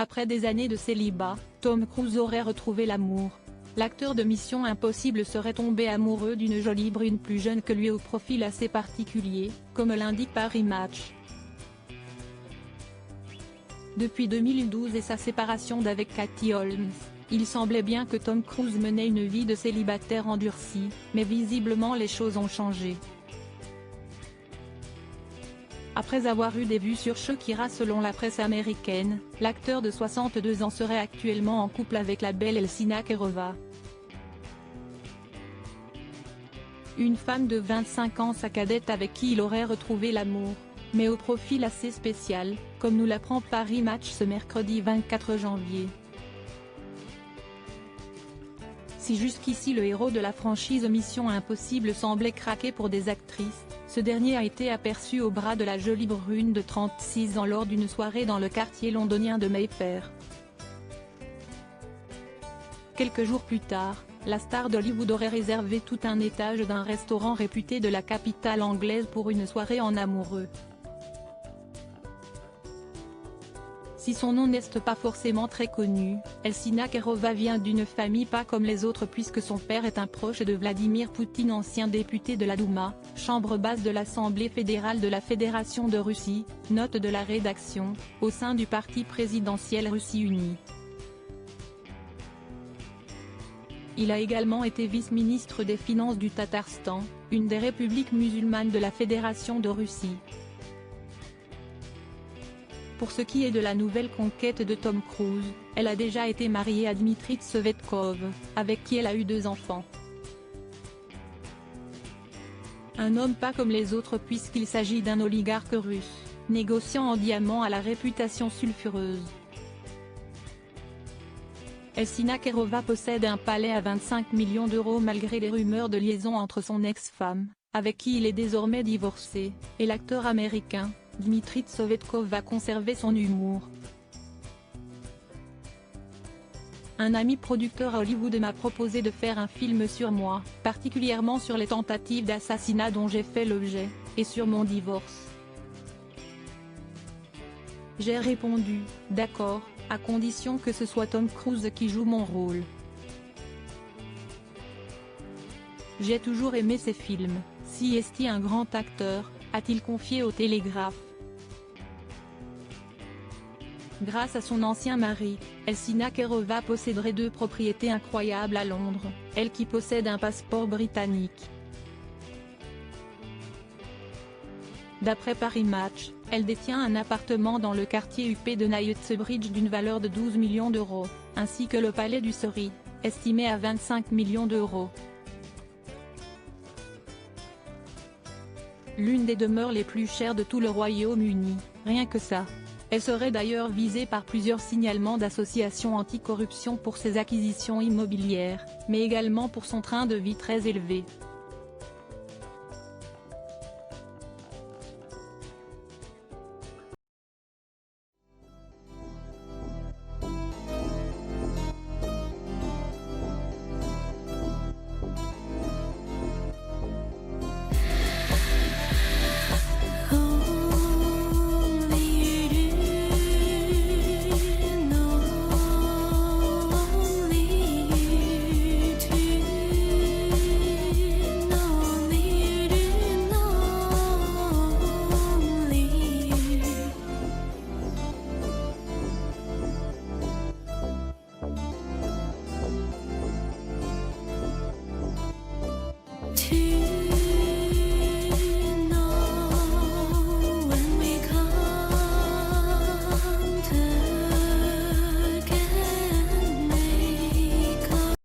Après des années de célibat, Tom Cruise aurait retrouvé l'amour. L'acteur de Mission Impossible serait tombé amoureux d'une jolie brune plus jeune que lui au profil assez particulier, comme l'indique Paris Match. Depuis 2012 et sa séparation d'avec Katie Holmes, il semblait bien que Tom Cruise menait une vie de célibataire endurci, mais visiblement les choses ont changé. Après avoir eu des vues sur Shakira selon la presse américaine, l'acteur de 62 ans serait actuellement en couple avec la belle Elçina Kerova. Une femme de 25 ans, sa cadette avec qui il aurait retrouvé l'amour, mais au profil assez spécial, comme nous l'apprend Paris Match ce mercredi 24 janvier. Si jusqu'ici le héros de la franchise Mission Impossible semblait craquer pour des actrices, ce dernier a été aperçu au bras de la jolie brune de 36 ans lors d'une soirée dans le quartier londonien de Mayfair. Quelques jours plus tard, la star d'Hollywood aurait réservé tout un étage d'un restaurant réputé de la capitale anglaise pour une soirée en amoureux. Si son nom n'est pas forcément très connu, Elçina Kerova vient d'une famille pas comme les autres puisque son père est un proche de Vladimir Poutine, ancien député de la Douma, chambre basse de l'Assemblée fédérale de la Fédération de Russie, note de la rédaction, au sein du parti présidentiel Russie Unie. Il a également été vice-ministre des Finances du Tatarstan, une des républiques musulmanes de la Fédération de Russie. Pour ce qui est de la nouvelle conquête de Tom Cruise, elle a déjà été mariée à Dmitri Tsovetkov, avec qui elle a eu 2 enfants. Un homme pas comme les autres puisqu'il s'agit d'un oligarque russe, négociant en diamants à la réputation sulfureuse. Elçina Kerova possède un palais à 25 millions d'euros malgré les rumeurs de liaison entre son ex-femme, avec qui il est désormais divorcé, et l'acteur américain, Dmitri Tsovetkov va conserver son humour. Un ami producteur à Hollywood m'a proposé de faire un film sur moi, particulièrement sur les tentatives d'assassinat dont j'ai fait l'objet, et sur mon divorce. J'ai répondu, d'accord, à condition que ce soit Tom Cruise qui joue mon rôle. J'ai toujours aimé ses films, si est-il un grand acteur, a-t-il confié au Télégraphe. Grâce à son ancien mari, Elçina Kerova posséderait 2 propriétés incroyables à Londres, elle qui possède un passeport britannique. D'après Paris Match, elle détient un appartement dans le quartier huppé de Knightsbridge d'une valeur de 12 millions d'euros, ainsi que le palais du Surrey, estimé à 25 millions d'euros. L'une des demeures les plus chères de tout le Royaume-Uni, rien que ça. Elle serait d'ailleurs visée par plusieurs signalements d'associations anticorruption pour ses acquisitions immobilières, mais également pour son train de vie très élevé.